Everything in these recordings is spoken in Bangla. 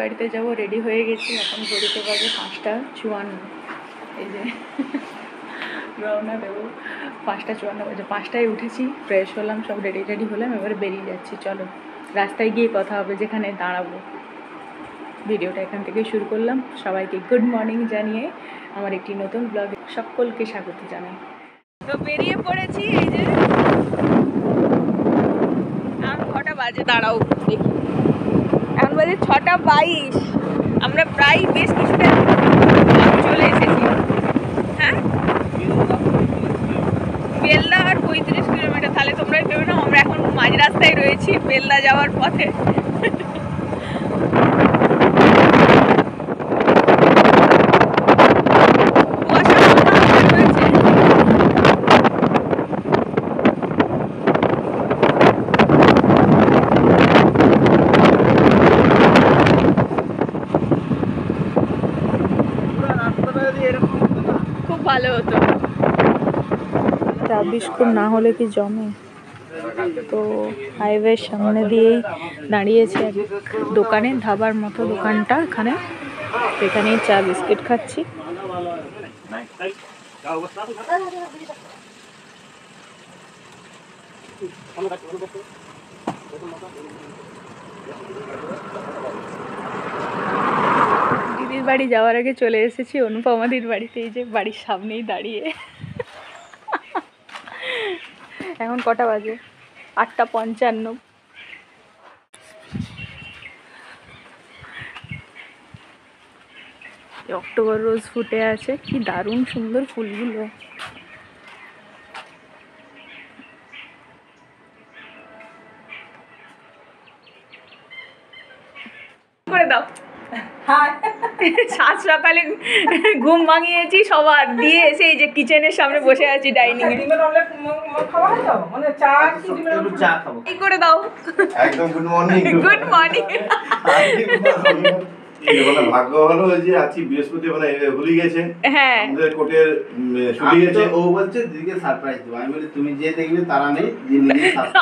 বাড়িতে যাব, রেডি হয়ে গেছি। এখন ঘড়িতে বাজে 5:54। এই যে রওনা দেবো 5:54 বাজে। 5টায় উঠেছি, ফ্রেশ হলাম, সব রেডি হলাম, এবারে বেরিয়ে যাচ্ছি। চলো রাস্তায় গিয়ে কথা হবে যেখানে দাঁড়াবো। ভিডিওটা এখান থেকে শুরু করলাম। সবাইকে গুড মর্নিং জানিয়ে আমার একটি নতুন ব্লগে সকলকে স্বাগত জানাই। তো বেরিয়ে পড়েছি। এই যে এখন কটা বাজে দাঁড়াও দেখি, এখন বাজে 6:22। আমরা প্রায় বেশ কিছুটা চলে এসেছি। হ্যাঁ, বেলদা আর 35 কিলোমিটার। তাহলে তোমরাই ভেবে নাও আমরা এখন মাঝ রাস্তায় রয়েছি বেলদা যাওয়ার পথে। খুব ভালো হতো, চা বিস্কুট না হলে কি জমে। তো হাইওয়ের সামনে দিয়েই দাঁড়িয়েছে এক দোকানে, ধাবার মতো দোকানটা এখানে। এখানেই চা বিস্কিট খাচ্ছি। দিদির বাড়ি যাওয়ার আগে চলে এসেছি অনুপমাদির বাড়িতে। এই যে বাড়ির সামনেই দাঁড়িয়ে। এখন কটা বাজে? 8:55। অক্টোবর রোজ ফুটে আছে, কি দারুণ সুন্দর ফুলগুলো। করে দাও। সাত সকালে ঘুম ভাঙিয়েছি সবার, দিয়ে এসে এই যে কিচেনের সামনে বসে আছি ডাইনিং এ। এই করে দাও। একদম গুড মর্নিং। Good morning. ভাগ্য ভালো যে আজকে বৃহস্পতিবার, ভুলে গেছে। হ্যাঁ, আমাদের কোটের ছুটি গেছে। ও বলছে দিদিকে সারপ্রাইজ দেবো। আমি বলি তুমি যে দেখবে তারা নেই, দিদি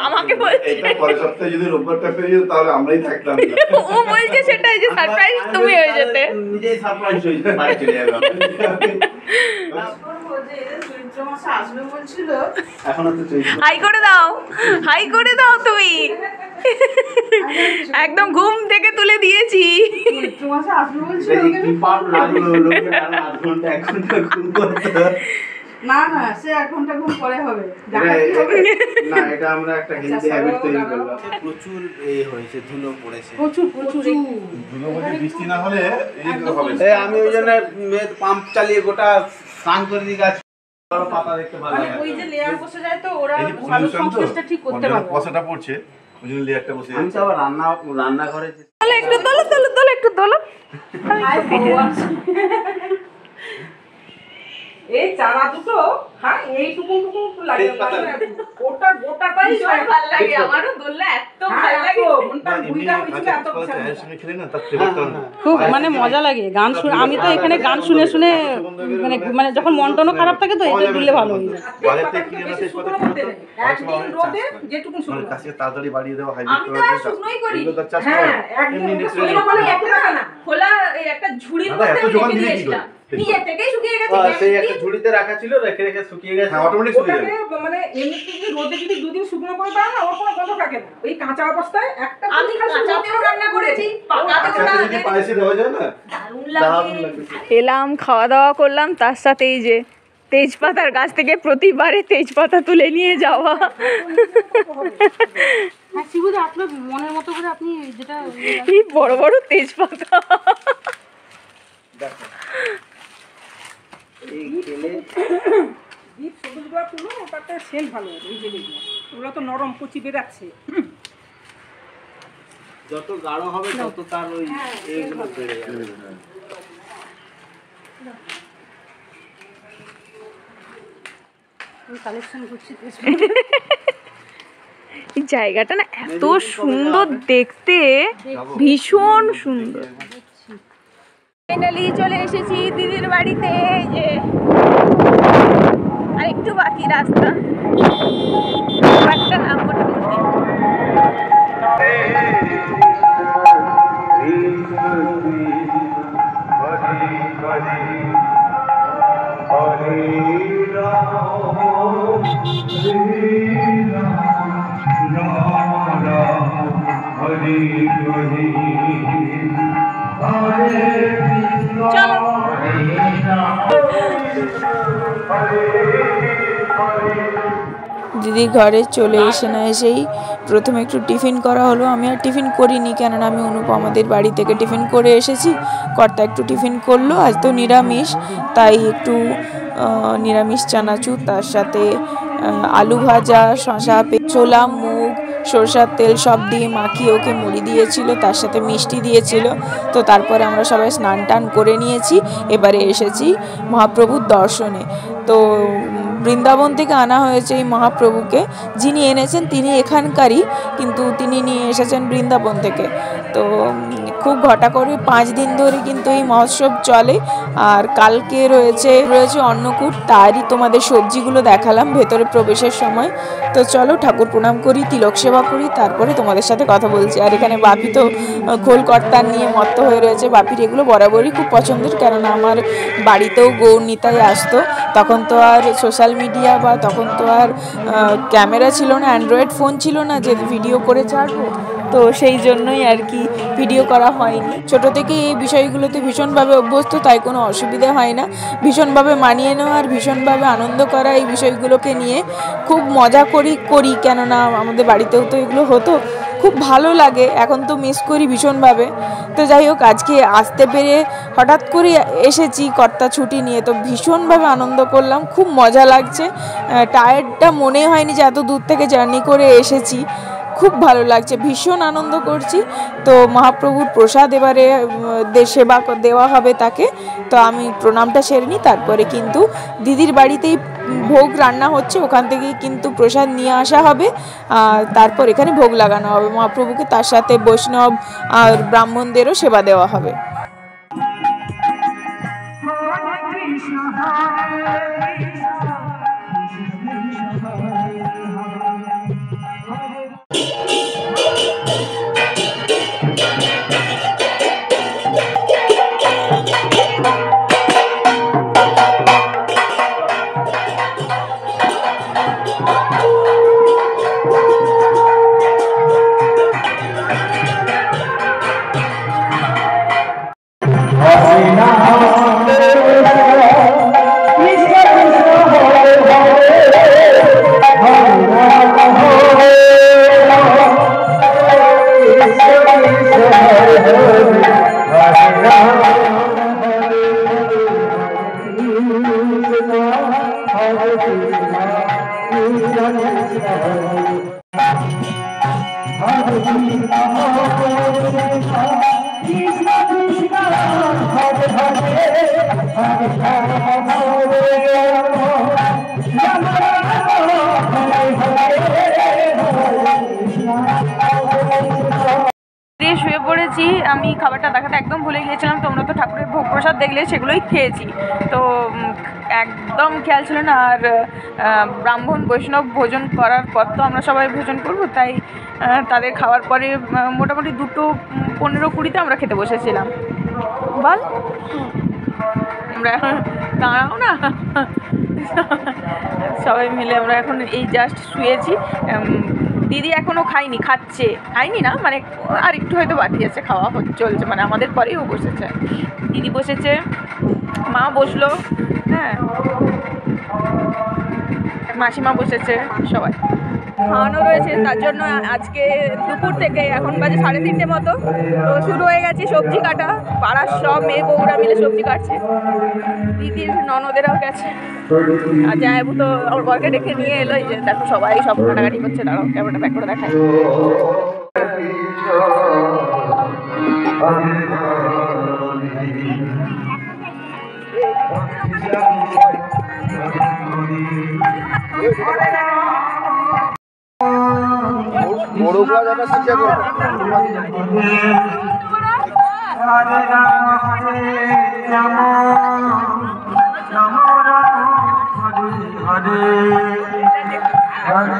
আমাকে বলছে এটা পরের সপ্তাহে যদি রোববারটা পেয়ে যেত তাহলে আমরাই থাকতাম। ও বলছে সেটাই যে সারপ্রাইজ তুমি হয়ে যেতে। নিজেই সারপ্রাইজ হয়ে যেতে, বাড়ি চলে যাবে। হাই করে দাও, হাই করে দাও তুমি। একদম ঘুম থেকে তুলে দিয়েছি। না না, সে 1 ঘন্টা ঘুম পরে হবে। না, এটা আমরা একটা হেলদি হ্যাবিট তৈরি করলাম। প্রচুর হয়েছে, ধুলো পড়েছে, প্রচুর ধুলো পড়ে, বৃষ্টি না হলে এই হবে। আমি ওই জন্য পাম্প চালিয়ে গোটা স্নান করে দিই গাছ। পাতা দেখতে ভালো লাগে। ওই যে লেয়ার বসে যায় তো ওরা ভালো সংশ্লেষটা ঠিক করতে পারে। পয়সাটা পড়ছে ওই জন্য লেয়ারটা বসে আমি তো আবার রান্নাঘরে তাহলে একটু দোলো একটু দোলো। এই চারা দুটো, হ্যাঁ এইটুকু লাগে, ওটা গোটাটাই ভালো লাগে। আমারও দোলনা এত ভালো লাগে। খেলে না তার খুব মানে মজা লাগে গান শুনে। আমি তো এখানে গান শুনে শুনে মানে যখন মন টনও খারাপ থাকে তো এটা দিলে ভালো হয়ে যায়। একদিন রোদে যেটুকু শুকনো, তাড়াতাড়ি বাড়িয়ে দেওয়া হয়। আমি তো আর শুকনোই করি। হ্যাঁ একদিন শুকনো বলে একটা টাকা না, খোলা এই একটা ঝুড়ির মধ্যে আমি রেখে দিয়েছিলাম। নিজে থেকেই শুকিয়ে গেছে। সেই একটা ঝুড়িতে রাখা ছিল, রেখে রেখে শুকিয়ে গেছে, অটোমেটিক শুকিয়ে যাবে। মানে এমনিতে যদি রোদে যদি 2 দিন শুকনো করে দাও না, ওর কোনো গন্ধ থাকে না। ওই কাঁচা অবস্থায় একটা আমি কাঁচাতেও রান্না করেছি, পাকাতেও আচ্ছা যদি পায়েসে দেওয়া যায় না দারুণ লাগে। এলাম, খাওয়া দাওয়া করলাম, তার সাথে এই যে তেজপাতার গাছ থেকে প্রতিবারে তেজপাতা তুলে নিয়ে যাওয়া। হ্যাঁ শিবুদা, আপনার মনের মতো করে আপনি যেটা এই বড় বড় তেজপাতা। দেখো এই খেলে দ্বীপ সবুজ গুঁড়া তুলো, ওটাতে সেন্ট ভালো হবে। এই জেলিগুলো ওগুলো তো নরম কুচি বেরাচ্ছে। যত গাঢ় হবে তত তার ওই এইগুলো বেড়ে যাবে। কালেকশন করছি। এই জায়গাটা না এত সুন্দর দেখতে, ভীষণ সুন্দর। ফাইনালি চলে এসেছি দিদির বাড়িতে। এই যে আর একটু বাকি রাস্তা, একটা নাম মোটামুটি। দিদি ঘরে চলে এসে না এসেই প্রথমে একটু টিফিন করা হলো। আমি আর টিফিন করিনি, কেননা আমি অনুপমাদের বাড়ি থেকে টিফিন করে এসেছি। কর্তা একটু টিফিন করলো, আজ তো নিরামিষ, তাই একটু নিরামিষ চানাচুর, তার সাথে আলু ভাজা, শশা, ছোলা, মুগ, সরষার তেল সব দিয়ে মাখিয়ে ওকে মুড়ি দিয়েছিল, তার সাথে মিষ্টি দিয়েছিল। তো তারপরে আমরা সবাই স্নান টান করে নিয়েছি, এবারে এসেছি মহাপ্রভুর দর্শনে। তো বৃন্দাবন থেকে আনা হয়েছে এই মহাপ্রভুকে, যিনি এনেছেন তিনি এখানকারই, কিন্তু তিনি নিয়ে এসেছেন বৃন্দাবন থেকে। তো খুব ঘটা করে 5 দিন ধরে কিন্তু এই মহোৎসব চলে। আর কালকে রয়েছে অন্নকূট, তারই তোমাদের সবজিগুলো দেখালাম ভেতরে প্রবেশের সময়। তো চলো ঠাকুর প্রণাম করি, তিলক সেবা করি, তারপরে তোমাদের সাথে কথা বলছি। আর এখানে বাপি তো খোল কর্তার নিয়ে মত্ত হয়ে রয়েছে। বাপির এগুলো বরাবরই খুব পছন্দের, কেননা আমার বাড়িতেও গৌর নিতাই আসতো। তখন তো আর সোশ্যাল মিডিয়া বা তখন তো আর ক্যামেরা ছিল না, অ্যান্ড্রয়েড ফোন ছিল না যে ভিডিও করে ছাড়বো। তো সেই জন্যই আর কি ভিডিও করা হয়নি। ছোট থেকে এই বিষয়গুলোতে ভীষণভাবে অভ্যস্ত, তাই কোনো অসুবিধা হয় না। ভীষণভাবে মানিয়ে নেওয়া আর ভীষণভাবে আনন্দ করা এই বিষয়গুলোকে নিয়ে খুব মজা করি, কেননা আমাদের বাড়িতেও তো এগুলো হতো। খুব ভালো লাগে, এখন তো মিস করি ভীষণভাবে। তো যাই হোক, আজকে আসতে পেরে হঠাৎ করে এসেছি কর্তা ছুটি নিয়ে, তো ভীষণভাবে আনন্দ করলাম, খুব মজা লাগছে। টায়ার্ডটা মনে হয়নি যে এত দূর থেকে জার্নি করে এসেছি। খুব ভালো লাগছে, ভীষণ আনন্দ করছি। তো মহাপ্রভুর প্রসাদ এবারে সেবা দেওয়া হবে তাকে। তো আমি প্রণামটা সেরে নিই, তারপরে কিন্তু দিদির বাড়িতেই ভোগ রান্না হচ্ছে, ওখান থেকেই কিন্তু প্রসাদ নিয়ে আসা হবে। তারপর এখানে ভোগ লাগানো হবে মহাপ্রভুকে, তার সাথে বৈষ্ণব আর ব্রাহ্মণদেরও সেবা দেওয়া হবে। শুয়ে পড়েছি। আমি খাবারটা দেখাতে একদম ভুলে গিয়েছিলাম। তোমরা তো ঠাকুরের ভোগ প্রসাদ দেখলে, সেগুলোই খেয়েছি। তো একদম খেয়াল ছিল না। আর ব্রাহ্মণ বৈষ্ণব ভোজন করার পর তো আমরা সবাই ভোজন করবো, তাই তাদের খাওয়ার পরে মোটামুটি 2:15-20 আমরা খেতে বসেছিলাম। বল, আমরা দাঁড়াও না, সবাই মিলে আমরা এখন এই জাস্ট শুয়েছি। দিদি এখনও খাইনি না, মানে আর একটু হয়তো বাকি আছে, খাওয়া চলছে, মানে আমাদের পরেও বসেছে। দিদি বসেছে, মা বসলো, হ্যাঁ, মাসিমা বসেছে, সবাই খাওয়ানো রয়েছে। তার জন্য আজকে দুপুর থেকে, এখন বাজে 3:30 মতো, তো শুরু হয়ে গেছে সবজি কাটা। পাড়ার সব মেয়ে বউরা মিলে সবজি কাটছে। দিদির ননদেরাও গেছে, আর জামাইবু তো আমার বরকে ডেকে নিয়ে এলো। এই যে দেখো সবাই সব কাটাকাটি করছে। দাঁড়াও, ক্যামেরাটা ব্যাক করে দেখায়। Hare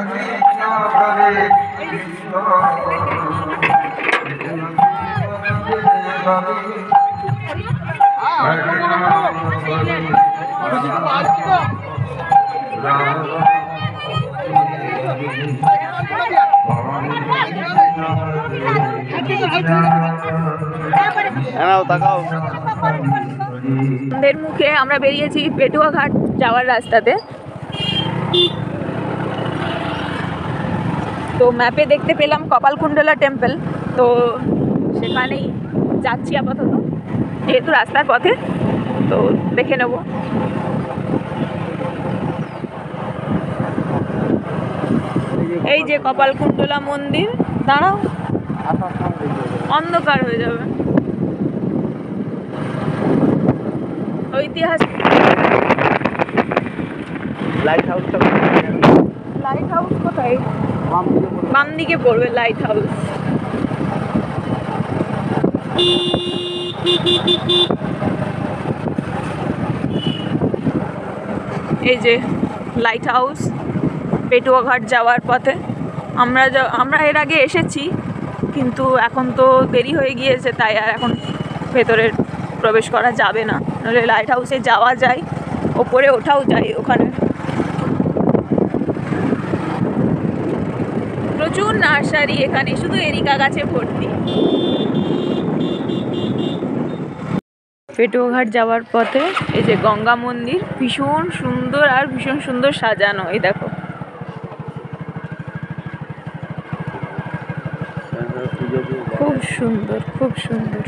আমাদের মুখে আমরা বেরিয়েছি পেটুয়া ঘাট যাওয়ার রাস্তাতে। তো ম্যাপে দেখতে পেলাম কপালকুণ্ডলা টেম্পল, তো সেখানেই যাচ্ছি আপাতত, যেহেতু রাস্তার পথে, তো দেখে নেব। এই যে কপালকুণ্ডলা মন্দির, দাঁড়াও অন্ধকার হয়ে যাবে। ঐতিহাসিক লাইট হাউসটা লাইট হাউস কোথায়? বাম দিকে পড়বে লাইট হাউস। এই যে লাইট হাউস পেটুয়া ঘাট যাওয়ার পথে। আমরা এর আগে এসেছি, কিন্তু এখন তো দেরি হয়ে গিয়েছে, তাই আর এখন ভেতরে প্রবেশ করা যাবে না। নাহলে লাইট হাউসে যাওয়া যায়, ওপরে ওঠাও যায়। ওখানে প্রচুর নার্সারি, এখানে শুধু এরিকা গাছে ভর্তি। পেটুয়া ঘাট যাওয়ার পথে এই যে গঙ্গা মন্দির, ভীষণ সুন্দর আর ভীষণ সুন্দর সাজানো। এই দেখো, খুব সুন্দর, খুব সুন্দর।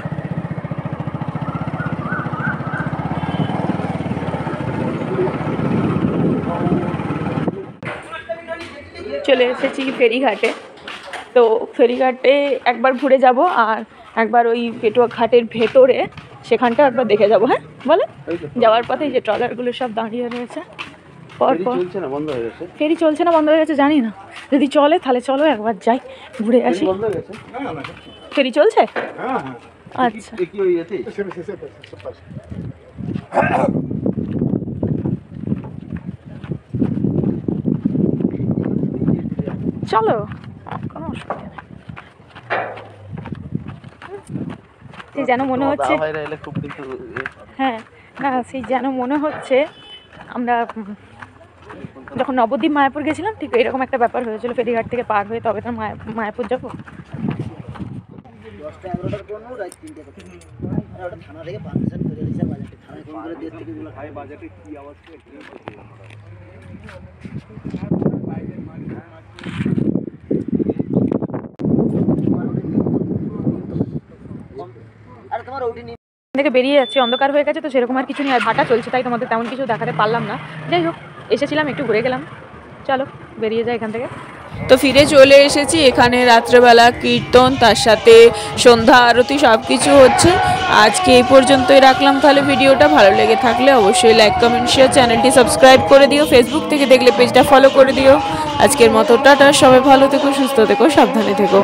চলে এসেছি ফেরিঘাটে। তো ফেরিঘাটে একবার ঘুরে যাব, আর একবার ওই পেটুয়া ঘাটের ভেতরে সেখানটা একবার দেখে যাব। হ্যাঁ বলে যাওয়ার পথে যে ট্রলারগুলো সব দাঁড়িয়ে রয়েছে পরপর। ফেরি চলছে না বন্ধ হয়ে গেছে জানি না, যদি চলে তাহলে চলো একবার যাই, ঘুরে আসি। ফেরি চলছে? আচ্ছা চলো, কোনো অসুবিধা নেই। সেই যেন মনে হচ্ছে, হ্যাঁ না সেই যেন মনে হচ্ছে আমরা যখন নবদ্বীপ মায়াপুর গেছিলাম, ঠিক এরকম একটা ব্যাপার হয়েছিল। ফেরিঘাট থেকে পার হয়ে তবে তার মায়াপুর যাবো। থেকে বেরিয়ে যাচ্ছে, অন্ধকার হয়ে গেছে, তো সেরকম আর কিছু নেই, আর ভাটা চলছে, তাই তোমাদের তেমন কিছু দেখাতে পারলাম না। যাই হোক, এসেছিলাম একটু ঘুরে গেলাম, চলো বেরিয়ে যাই এখান থেকে। তো ফিরে চলে এসেছি। এখানে রাত্রেবেলা কীর্তন, তার সাথে সন্ধ্যা আরতি সব কিছু হচ্ছে। আজকে এই পর্যন্তই রাখলাম। তাহলে ভিডিওটা ভালো লেগে থাকলে অবশ্যই লাইক, কমেন্ট, শেয়ার, চ্যানেলটি সাবস্ক্রাইব করে দিও। ফেসবুক থেকে দেখলে পেজটা ফলো করে দিও। আজকের মতো টাটা, সবাই ভালো থেকো, সুস্থ থেকো, সাবধানে থেকো।